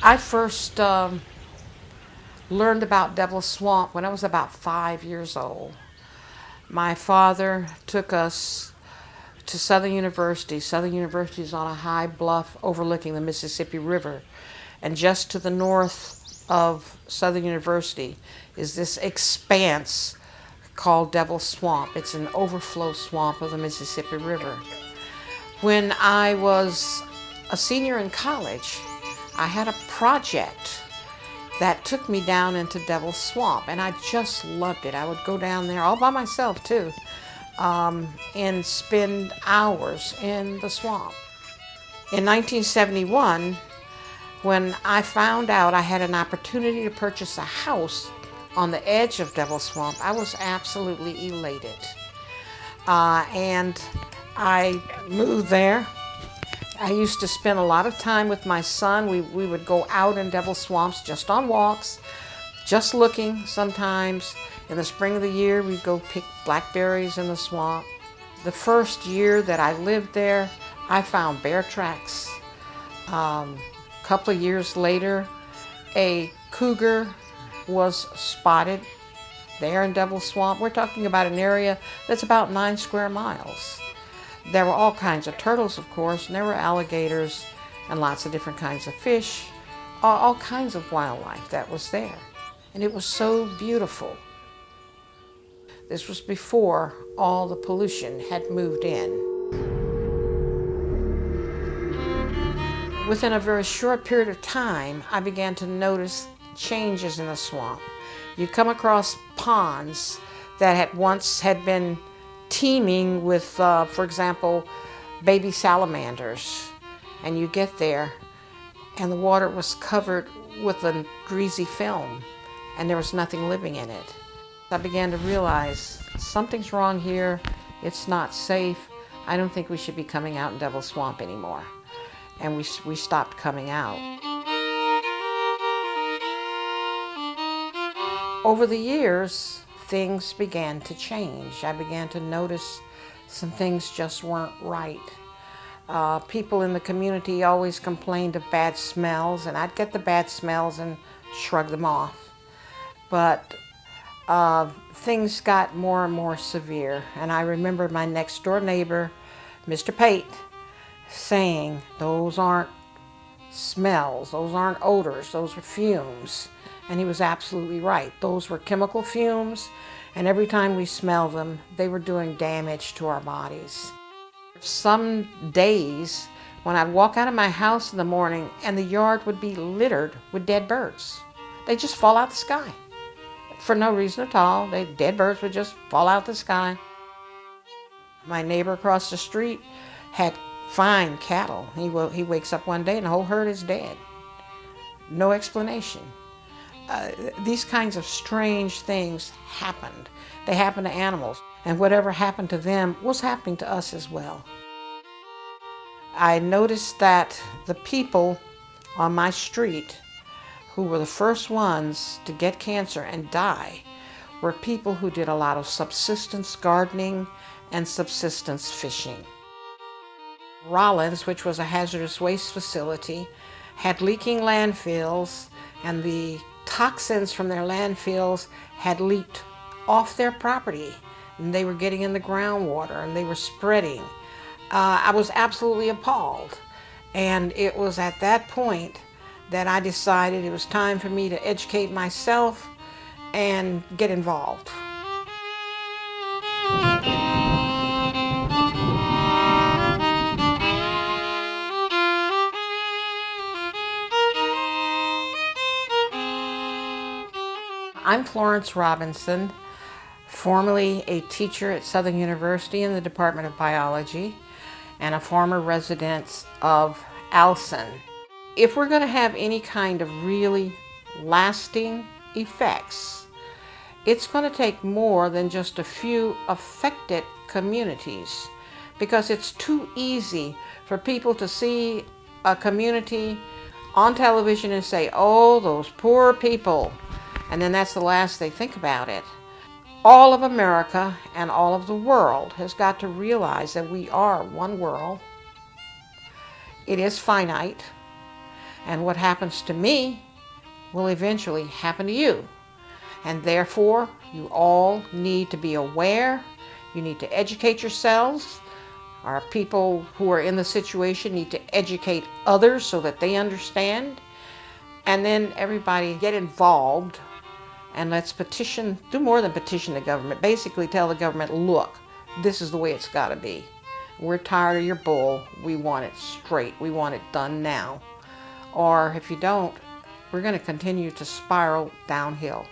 I first learned about Devil's Swamp when I was about 5 years old. My father took us to Southern University. Southern University is on a high bluff overlooking the Mississippi River. And just to the north of Southern University is this expanse called Devil's Swamp. It's an overflow swamp of the Mississippi River. When I was a senior in college, I had a project that took me down into Devil's Swamp, and I just loved it. I would go down there all by myself too, and spend hours in the swamp. In 1971, when I found out I had an opportunity to purchase a house on the edge of Devil's Swamp, I was absolutely elated. And I moved there. I used to spend a lot of time with my son. We would go out in Devil's Swamps just on walks, just looking sometimes. In the spring of the year, we'd go pick blackberries in the swamp. The first year that I lived there, I found bear tracks. A couple of years later, a cougar was spotted there in Devil's Swamp. We're talking about an area that's about 9 square miles. There were all kinds of turtles, of course, and there were alligators and lots of different kinds of fish, all kinds of wildlife that was there. And it was so beautiful. This was before all the pollution had moved in. Within a very short period of time, I began to notice changes in the swamp. You come across ponds that had been teeming with, for example, baby salamanders. And you get there, and the water was covered with a greasy film, and there was nothing living in it. I began to realize something's wrong here. It's not safe. I don't think we should be coming out in Devil's Swamp anymore. And we stopped coming out. Over the years, things began to change. I began to notice some things just weren't right. People in the community always complained of bad smells, and I'd get the bad smells and shrug them off. But things got more and more severe, and I remember my next door neighbor, Mr. Pate, saying, "Those aren't smells, those aren't odors, those are fumes." And he was absolutely right. Those were chemical fumes, and every time we smelled them, they were doing damage to our bodies. Some days, when I'd walk out of my house in the morning and the yard would be littered with dead birds. They'd just fall out the sky. For no reason at all, dead birds would just fall out the sky. My neighbor across the street had fine cattle. He wakes up one day and the whole herd is dead. No explanation. These kinds of strange things happened. They happened to animals, and whatever happened to them was happening to us as well. I noticed that the people on my street who were the first ones to get cancer and die were people who did a lot of subsistence gardening and subsistence fishing. Rollins, which was a hazardous waste facility, had leaking landfills, and the toxins from their landfills had leaked off their property, and they were getting in the groundwater and they were spreading. I was absolutely appalled, and it was at that point that I decided it was time for me to educate myself and get involved. I'm Florence Robinson, formerly a teacher at Southern University in the Department of Biology and a former resident of Alsen. If we're going to have any kind of really lasting effects, it's going to take more than just a few affected communities, because it's too easy for people to see a community on television and say, "Oh, those poor people." And then that's the last they think about it. All of America and all of the world has got to realize that we are one world. It is finite. And what happens to me will eventually happen to you. And therefore, you all need to be aware. You need to educate yourselves. Our people who are in the situation need to educate others so that they understand. And then everybody get involved, and let's petition, do more than petition the government. Basically tell the government, look, this is the way it's got to be. We're tired of your bull. We want it straight. We want it done now. Or if you don't, we're going to continue to spiral downhill.